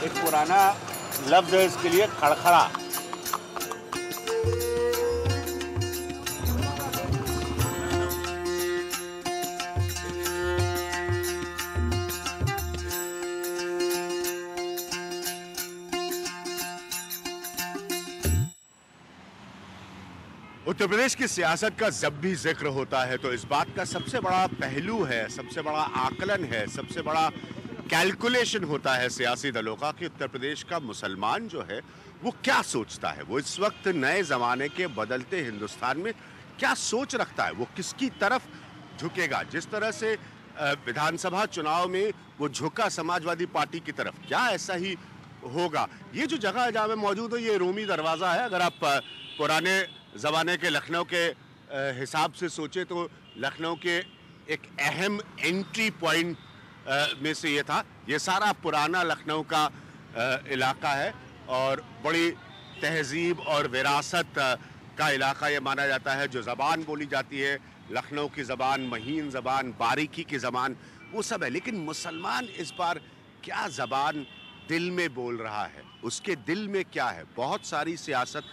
एक पुराना लफ्ज है इसके लिए, खड़खड़ा। उत्तर प्रदेश की सियासत का जब भी जिक्र होता है तो इस बात का सबसे बड़ा पहलू है, सबसे बड़ा आकलन है, सबसे बड़ा कैलकुलेशन होता है सियासी दलों का कि उत्तर प्रदेश का मुसलमान जो है वो क्या सोचता है, वो इस वक्त नए जमाने के बदलते हिंदुस्तान में क्या सोच रखता है, वो किसकी तरफ झुकेगा। जिस तरह से विधानसभा चुनाव में वो झुका समाजवादी पार्टी की तरफ, क्या ऐसा ही होगा। ये जो जगह है जहाँ मैं मौजूद हूँ, ये रूमी दरवाज़ा है। अगर आप पुराने ज़माने के लखनऊ के हिसाब से सोचे तो लखनऊ के एक अहम एंट्री पॉइंट में से ये था। ये सारा पुराना लखनऊ का इलाका है और बड़ी तहजीब और विरासत का इलाका ये माना जाता है। जो ज़बान बोली जाती है, लखनऊ की ज़बान, महीन ज़बान, बारीकी की ज़बान, वो सब है। लेकिन मुसलमान इस बार क्या ज़बान दिल में बोल रहा है, उसके दिल में क्या है। बहुत सारी सियासत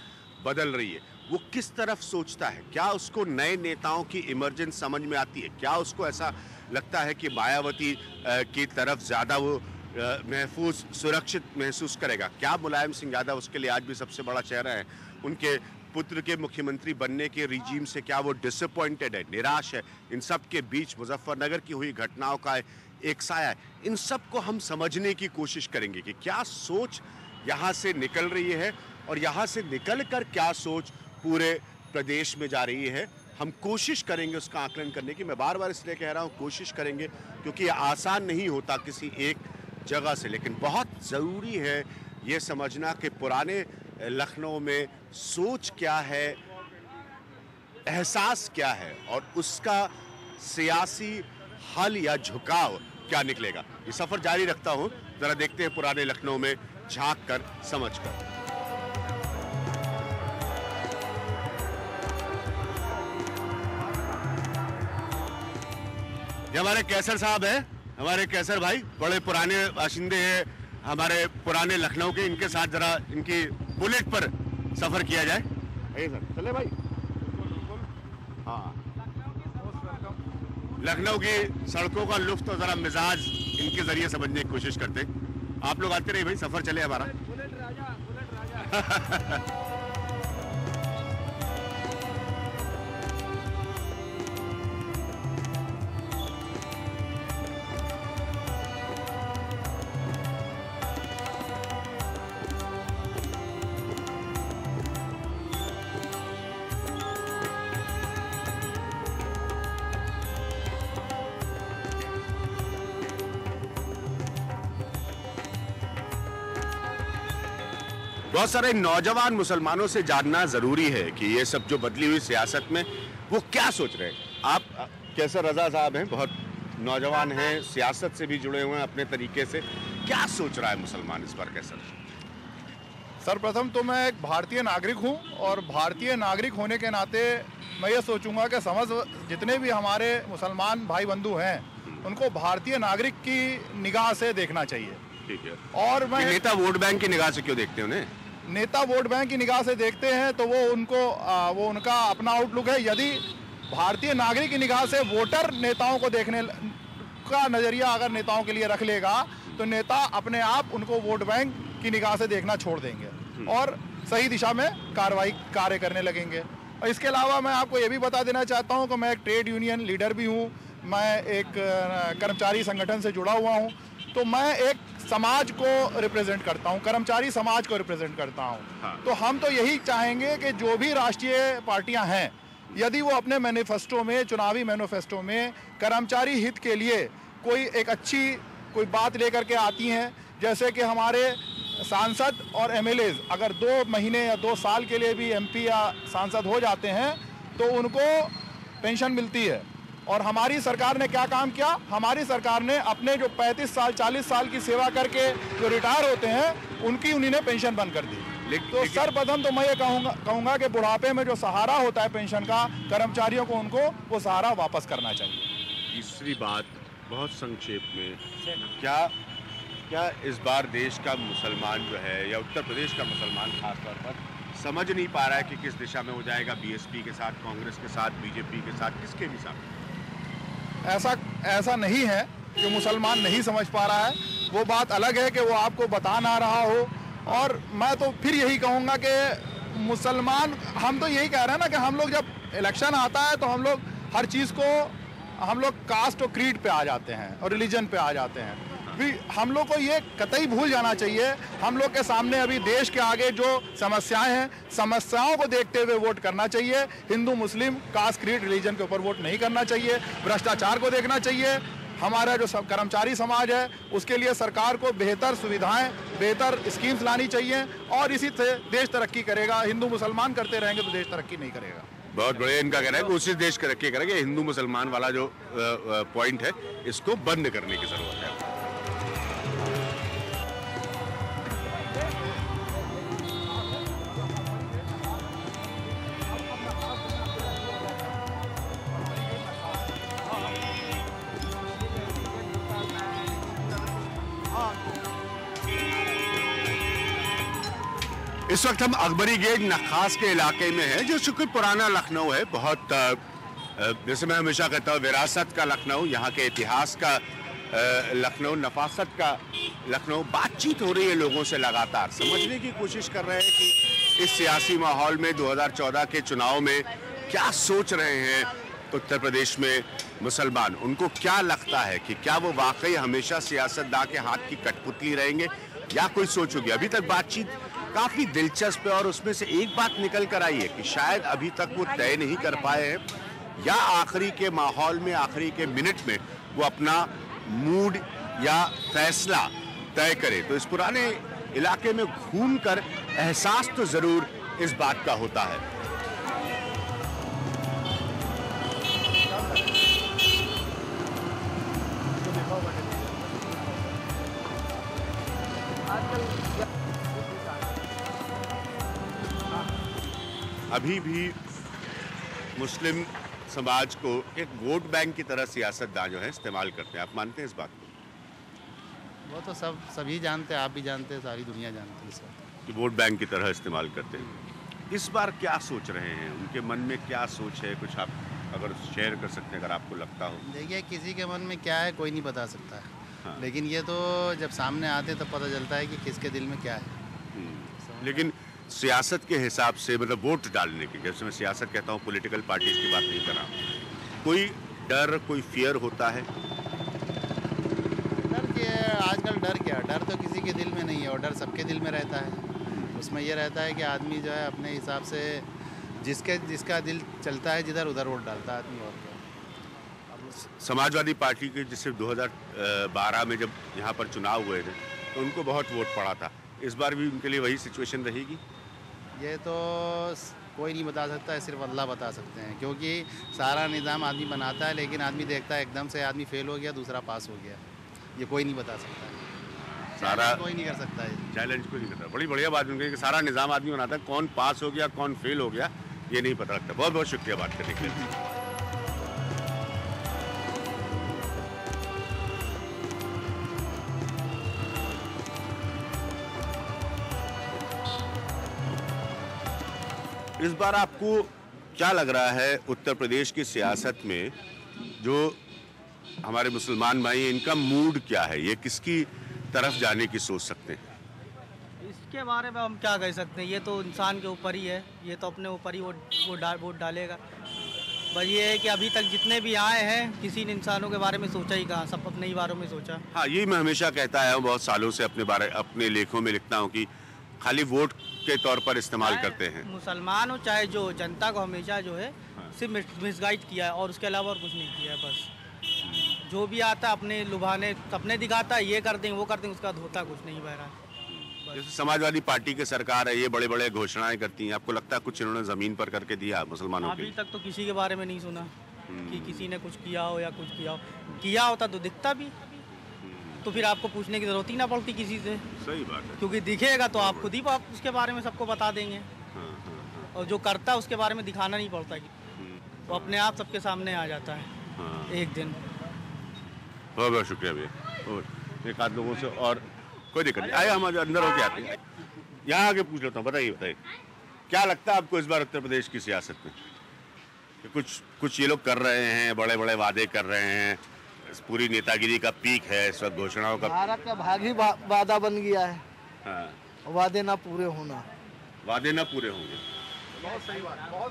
बदल रही है, वो किस तरफ सोचता है, क्या उसको नए नेताओं की इमर्जेंस समझ में आती है, क्या उसको ऐसा लगता है कि मायावती की तरफ ज़्यादा वो महफूज सुरक्षित महसूस करेगा, क्या मुलायम सिंह यादव उसके लिए आज भी सबसे बड़ा चेहरा है, उनके पुत्र के मुख्यमंत्री बनने के रिजीम से क्या वो डिसअपॉइंटेड है, निराश है। इन सब के बीच मुजफ्फरनगर की हुई घटनाओं का एक साया है। इन सब को हम समझने की कोशिश करेंगे कि क्या सोच यहाँ से निकल रही है और यहाँ से निकल कर क्या सोच पूरे प्रदेश में जा रही है। हम कोशिश करेंगे उसका आकलन करने की। मैं बार बार इसलिए कह रहा हूँ कोशिश करेंगे क्योंकि ये आसान नहीं होता किसी एक जगह से, लेकिन बहुत ज़रूरी है ये समझना कि पुराने लखनऊ में सोच क्या है, एहसास क्या है और उसका सियासी हल या झुकाव क्या निकलेगा। ये सफ़र जारी रखता हूँ, ज़रा देखते हैं पुराने लखनऊ में झांक कर, समझ कर। ये हमारे कैसर साहब हैं, हमारे कैसर भाई बड़े पुराने बाशिंदे हैं हमारे पुराने लखनऊ के। इनके साथ जरा इनकी बुलेट पर सफर किया जाए। सर चले भाई। हाँ, लखनऊ की सड़कों का लुत्फ और जरा मिजाज इनके जरिए समझने की कोशिश करते हैं। आप लोग आते रहिए भाई, सफर चले हमारा। बुलेट राजा, बुलेट राजा। बहुत सारे नौजवान मुसलमानों से जानना जरूरी है कि ये सब जो बदली हुई सियासत में वो क्या सोच रहे हैं। आप कैसर रजा साहब हैं, बहुत नौजवान हैं, सियासत से भी जुड़े हुए हैं अपने तरीके से, क्या सोच रहा है मुसलमान इस बार कैसर? सर्वप्रथम तो मैं एक भारतीय नागरिक हूं और भारतीय नागरिक होने के नाते मैं ये सोचूंगा कि जितने भी हमारे मुसलमान भाई बंधु हैं उनको भारतीय नागरिक की निगाह से देखना चाहिए। ठीक है। और मैं नेता वोट बैंक की निगाह से क्यों देखते हैं उन्हें? नेता वोट बैंक की निगाह से देखते हैं तो वो उनका अपना आउटलुक है। यदि भारतीय नागरिक की निगाह से वोटर नेताओं को देखने का नजरिया अगर नेताओं के लिए रख लेगा तो नेता अपने आप उनको वोट बैंक की निगाह से देखना छोड़ देंगे और सही दिशा में कार्य करने लगेंगे। और इसके अलावा मैं आपको ये भी बता देना चाहता हूँ कि मैं एक ट्रेड यूनियन लीडर भी हूँ, मैं एक कर्मचारी संगठन से जुड़ा हुआ हूँ, तो मैं एक समाज को रिप्रेजेंट करता हूं, कर्मचारी समाज को रिप्रेजेंट करता हूं। हाँ। तो हम तो यही चाहेंगे कि जो भी राष्ट्रीय पार्टियां हैं यदि वो अपने मैनिफेस्टो में, चुनावी मैनिफेस्टो में कर्मचारी हित के लिए कोई एक अच्छी कोई बात लेकर के आती हैं, जैसे कि हमारे सांसद और एमएलएज अगर 2 महीने या 2 साल के लिए भी एमपी या सांसद हो जाते हैं तो उनको पेंशन मिलती है। और हमारी सरकार ने क्या काम किया, हमारी सरकार ने अपने जो 35 साल 40 साल की सेवा करके जो रिटायर होते हैं उनकी उन्हीं ने पेंशन बंद कर दी। तो सर्वप्रथम तो मैं ये कहूँगा कि बुढ़ापे में जो सहारा होता है पेंशन का, कर्मचारियों को उनको वो सहारा वापस करना चाहिए। तीसरी बात बहुत संक्षेप में, क्या क्या इस बार देश का मुसलमान जो है या उत्तर प्रदेश का मुसलमान खासतौर पर समझ नहीं पा रहा है कि किस दिशा में वो जाएगा, बीएसपी के साथ, कांग्रेस के साथ, बीजेपी के साथ, किसके भी साथ? ऐसा नहीं है कि मुसलमान नहीं समझ पा रहा है। वो बात अलग है कि वो आपको बता ना रहा हो। और मैं तो फिर यही कहूँगा कि मुसलमान, हम तो यही कह रहे हैं ना कि हम लोग जब इलेक्शन आता है तो हम लोग हर चीज़ को हम लोग कास्ट और क्रीड पे आ जाते हैं और रिलीजन पे आ जाते हैं। भी हम लोग को ये कतई भूल जाना चाहिए। हम लोग के सामने अभी देश के आगे जो समस्याएं हैं, समस्याओं को देखते हुए वोट करना चाहिए। हिंदू मुस्लिम कास्ट क्रीड रिलीजन के ऊपर वोट नहीं करना चाहिए। भ्रष्टाचार को देखना चाहिए। हमारा जो कर्मचारी समाज है उसके लिए सरकार को बेहतर सुविधाएं, बेहतर स्कीम्स लानी चाहिए और इसी से देश तरक्की करेगा। हिंदू मुसलमान करते रहेंगे तो देश तरक्की नहीं करेगा। बहुत बढ़िया इनका कहना है कि उसी देश तरक्की करेंगे। हिंदू मुसलमान वाला जो पॉइंट है इसको बंद करने की जरूरत है। इस वक्त हम अकबरी गेट नखास के इलाके में हैं, जो चूंकि पुराना लखनऊ है, बहुत जैसे मैं हमेशा कहता हूँ विरासत का लखनऊ, यहाँ के इतिहास का लखनऊ, नफासत का लखनऊ। बातचीत हो रही है लोगों से लगातार, समझने की कोशिश कर रहे हैं कि इस सियासी माहौल में 2014 के चुनाव में क्या सोच रहे हैं उत्तर प्रदेश में मुसलमान। उनको क्या लगता है कि क्या वो वाकई हमेशा सियासतदां के हाथ की कठपुतली रहेंगे या कोई सोच होगी। अभी तक बातचीत काफी दिलचस्प है और उसमें से एक बात निकल कर आई है कि शायद अभी तक वो तय नहीं कर पाए हैं या आखिरी के माहौल में, आखिरी के मिनट में वो अपना मूड या फैसला तय करे। तो इस पुराने इलाके में घूमकर एहसास तो जरूर इस बात का होता है। अभी भी मुस्लिम समाज को एक वोट बैंक की तरह सियासतदान जो है इस्तेमाल करते हैं। आप मानते हैं इस बात को? वो तो सभी जानते हैं, आप भी जानते हैं, सारी दुनिया जानती है सर, कि वोट बैंक की तरह इस्तेमाल करते हैं। इस बार क्या सोच रहे हैं, उनके मन में क्या सोच है, कुछ आप अगर शेयर कर सकते हैं अगर आपको लगता हो। देखिए किसी के मन में क्या है कोई नहीं बता सकता है। हाँ। लेकिन ये तो जब सामने आते तब पता चलता है कि किसके दिल में क्या है। लेकिन सियासत के हिसाब से, मतलब वोट डालने की, जैसे मैं सियासत कहता हूँ, पॉलिटिकल पार्टीज की बात नहीं कर रहा हूँ, कोई डर, कोई फियर होता है? डर क्या, आजकल डर क्या, डर तो किसी के दिल में नहीं है और डर सबके दिल में रहता है। उसमें यह रहता है कि आदमी जो है अपने हिसाब से जिसका दिल चलता है जिधर उधर वोट डालता है आदमी। और क्या, समाजवादी पार्टी के जिससे 2012 में जब यहाँ पर चुनाव हुए थे तो उनको बहुत वोट पड़ा था। इस बार भी उनके लिए वही सिचुएशन रहेगी? ये तो कोई नहीं बता सकता है, सिर्फ अल्लाह बता सकते हैं। क्योंकि सारा निज़ाम आदमी बनाता है लेकिन आदमी देखता है एकदम से आदमी फेल हो गया, दूसरा पास हो गया। ये कोई नहीं बता सकता है, सारा कोई नहीं कर सकता है। चैलेंज कोई नहीं करता। बड़ी बढ़िया बात उनकी कि सारा निज़ाम आदमी बनाता है, कौन पास हो गया कौन फेल हो गया ये नहीं पता लगता। बहुत बहुत शुक्रिया बात करने के लिए। इस बार आपको क्या लग रहा है उत्तर प्रदेश की सियासत में जो हमारे मुसलमान भाई हैं, इनका मूड क्या है? ये किसकी तरफ जाने की सोच सकते हैं? इसके बारे में हम क्या कह सकते हैं, ये तो इंसान के ऊपर ही है। ये तो अपने ऊपर ही वोट डालेगा। बस ये है कि अभी तक जितने भी आए हैं किसी ने इंसानों के बारे में सोचा ही कहाँ, सब अपने ही बारे में सोचा। हाँ, ये मैं हमेशा कहता आया हूँ, बहुत सालों से अपने लेखों में लिखता हूँ कि खाली वोट के तौर पर इस्तेमाल करते हैं। मुसलमान हो चाहे जो, जनता को हमेशा जो है सिर्फ मिसगाइड किया है और उसके अलावा और कुछ नहीं किया है। बस जो भी आता है अपने लुभाने अपने दिखाता है, ये कर देंगे वो कर देंगे, उसका होता कुछ नहीं बह रहा। जैसे समाजवादी पार्टी की सरकार है, ये बड़े बड़े घोषणाएं करती हैं, आपको लगता है कुछ इन्होंने जमीन पर करके दिया मुसलमानों के लिए? अभी तक तो किसी के बारे में नहीं सुना कि किसी ने कुछ किया हो या कुछ किया होता तो दिखता भी, तो फिर आपको पूछने की जरूरत ही ना पड़ती किसी से। सही बात है, क्योंकि दिखेगा तो आप खुद ही उसके बारे में सबको बता देंगे। और जो करता है उसके बारे में दिखाना नहीं पड़ता कि वो अपने आप सबके सामने आ जाता है एक दिन। बहुत बहुत शुक्रिया भैया। और एक आध लोगों से और कोई दिक्कत नहीं, आइए हम अंदर होके आते हैं। यहाँ आके पूछ लेता हूँ, बताइए क्या लगता है आपको इस बार उत्तर प्रदेश की सियासत में? कुछ ये लोग कर रहे हैं, बड़े बड़े वादे कर रहे हैं, पूरी नेतागिरी का पीक है इस वक्त, घोषणाओं का। भारत का भाग ही वादा बन गया है। हाँ। वादे ना पूरे होना, वादे ना पूरे होंगे।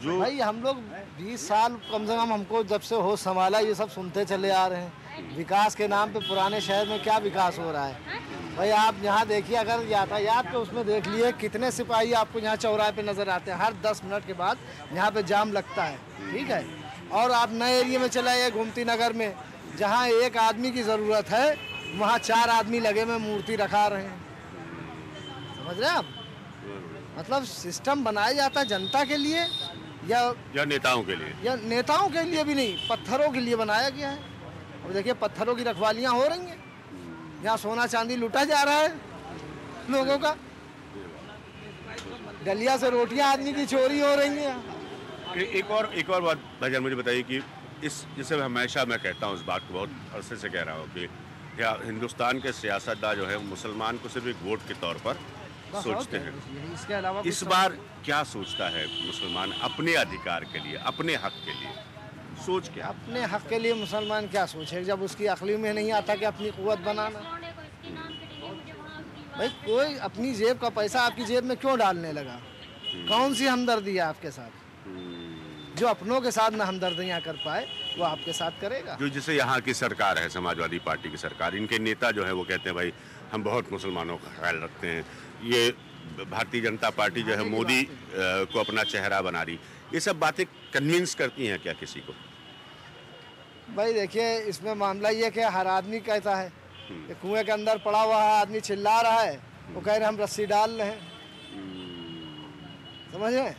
जो भाई हम लोग 20 साल कम से कम हमको जब से होश संभाला ये सब सुनते चले आ रहे हैं। विकास के नाम पे पुराने शहर में क्या विकास हो रहा है भाई? आप यहाँ देखिए, अगर यातायात पे उसमें देख लिए कितने सिपाही आपको यहाँ चौराहे पे नजर आते हैं। हर 10 मिनट के बाद यहाँ पे जाम लगता है, ठीक है। और आप नए एरिया में चले आइए, गोमती नगर में, जहाँ एक आदमी की ज़रूरत है वहाँ 4 आदमी लगे में मूर्ति रखा रहे हैं। समझ रहे हैं आप? मतलब सिस्टम बनाया जाता है जनता के लिए या नेताओं के लिए? या नेताओं के लिए भी नहीं, पत्थरों के लिए बनाया गया है। अब देखिए पत्थरों की रखवालियाँ हो रही हैं, यहाँ सोना चांदी लूटा जा रहा है लोगों का, डलिया से रोटियां आदमी की चोरी हो रही हैं। एक और बात भाईजान मुझे बताइए कि इस जिसे हमेशा मैं कहता हूँ, इस बात को बहुत अरसे से कह रहा हूँ कि हिंदुस्तान के सियासतदान जो है मुसलमान को सिर्फ एक वोट के तौर पर सोचते हैं। इसके अलावा इस बार क्या सोचता है मुसलमान अपने अधिकार के लिए, अपने हक के लिए? सोच क्या? अपने हक के लिए मुसलमान क्या सोचे जब उसकी अक्ली में नहीं आता कि अपनी कुव्वत बनाना? भाई कोई अपनी जेब का पैसा आपकी जेब में क्यों डालने लगा? कौन सी हमदर्दी है आपके साथ? जो अपनों के साथ ना हमदर्दियाँ कर पाए वो आपके साथ करेगा। जो जैसे यहाँ की सरकार है, समाजवादी पार्टी की सरकार, इनके नेता जो है वो कहते हैं भाई हम बहुत मुसलमानों का ख्याल रखते हैं। ये भारतीय जनता पार्टी जो है मोदी को अपना चेहरा बना रही, ये सब बातें कन्विंस करती हैं क्या किसी को? भाई देखिए इसमें मामला ये कि हर आदमी कहता है कि कुएं के अंदर पड़ा हुआ है आदमी चिल्ला रहा है, वो कह रहे हम रस्सी डाल रहे हैं। समझ रहे हैं?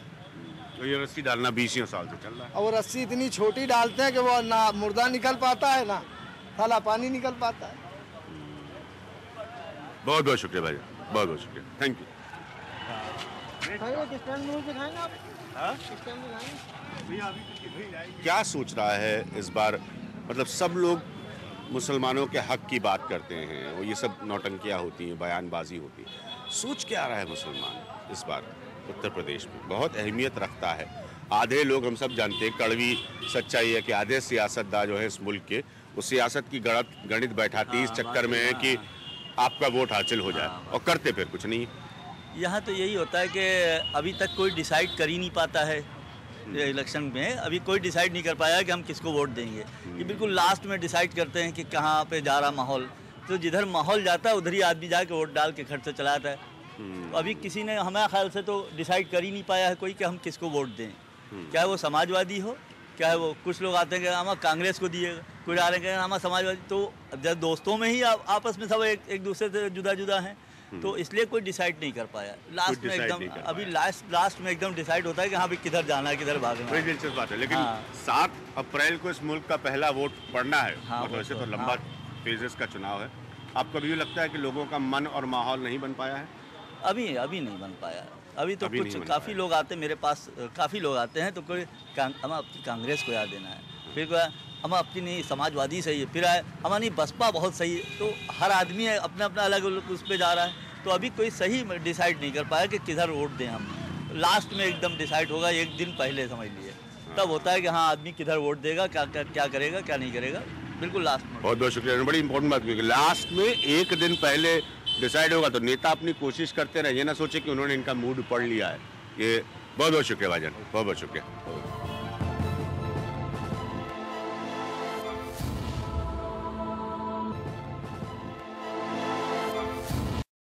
तो ये रस्सी डालना 20 साल से चल रहा है। और वो रस्सी इतनी छोटी डालते हैं कि वो ना मुर्दा निकल पाता है ना थाला पानी निकल पाता है। बहुत बहुत शुक्रिया भाई, बहुत बहुत शुक्रिया, थैंक यू। क्या सोच रहा है इस बार? मतलब सब लोग मुसलमानों के हक की बात करते हैं, वो ये सब नौटंकियाँ होती हैं, बयानबाजी होती है। सोच क्या रहा है मुसलमान इस बार उत्तर प्रदेश में? बहुत अहमियत रखता है। आधे लोग, हम सब जानते हैं, कड़वी सच्चाई है कि आधे सियासतदान जो है इस मुल्क के, वो सियासत की गणित बैठाती इस चक्कर में है कि आपका वोट हासिल हो जाए, और करते फिर कुछ नहीं। यहाँ तो यही होता है कि अभी तक कोई डिसाइड कर ही नहीं पाता है। इलेक्शन में अभी कोई डिसाइड नहीं कर पाया कि हम किसको वोट देंगे। ये बिल्कुल लास्ट में डिसाइड करते हैं कि कहाँ पे जा रहा माहौल, तो जिधर माहौल जाता है उधर ही आदमी जाके वोट डाल के खर्च चला जाता है। तो अभी किसी ने हमारे ख्याल से तो डिसाइड कर ही नहीं पाया है कोई कि हम किसको वोट दें। चाहे वो समाजवादी हो, चाहे वो, कुछ लोग आते हैं कि हम कांग्रेस को दिएगा, कुछ आ रहे हैं हम समाजवादी। तो जब दोस्तों में ही आपस में सब एक दूसरे से जुदा जुदा हैं, तो इसलिए कोई डिसाइड नहीं कर पाया। लास्ट में एकदम अभी लास्ट में एकदम डिसाइड होता है कि हाँ भाई किधर जाना है, किधर भागना है। दिलचस्प बात है। लेकिन 7 अप्रैल को इस मुल्क का पहला वोट पड़ना है। मतलब वैसे तो लंबा फेजेस का चुनाव है। आपको भी लगता है कि लोगों का मन और माहौल नहीं बन पाया है? अभी नहीं बन पाया। अभी तो कुछ काफ़ी लोग आते हैं मेरे पास, काफ़ी लोग आते हैं, तो कोई हम अपनी कांग्रेस को याद देना है, फिर हम अपनी नहीं समाजवादी सही है, फिर हमारी बसपा बहुत सही है। तो हर आदमी अपना अपना अलग उस पर जा रहा है। तो अभी कोई सही डिसाइड नहीं कर पाया कि किधर वोट दें हम। लास्ट में एकदम डिसाइड होगा, एक दिन पहले समझ लिए, तब होता है कि हाँ आदमी किधर वोट देगा, क्या करेगा, क्या नहीं करेगा, बिल्कुल लास्ट में। बहुत बहुत शुक्रिया। बड़ी इंपॉर्टेंट बात हुई, लास्ट में एक दिन पहले डिसाइड होगा। तो नेता अपनी कोशिश करते रहे, ये ना सोचे कि उन्होंने इनका मूड पढ़ लिया है। ये बहुत बहुत शुक्रिया भाईजान, बहुत बहुत शुक्रिया।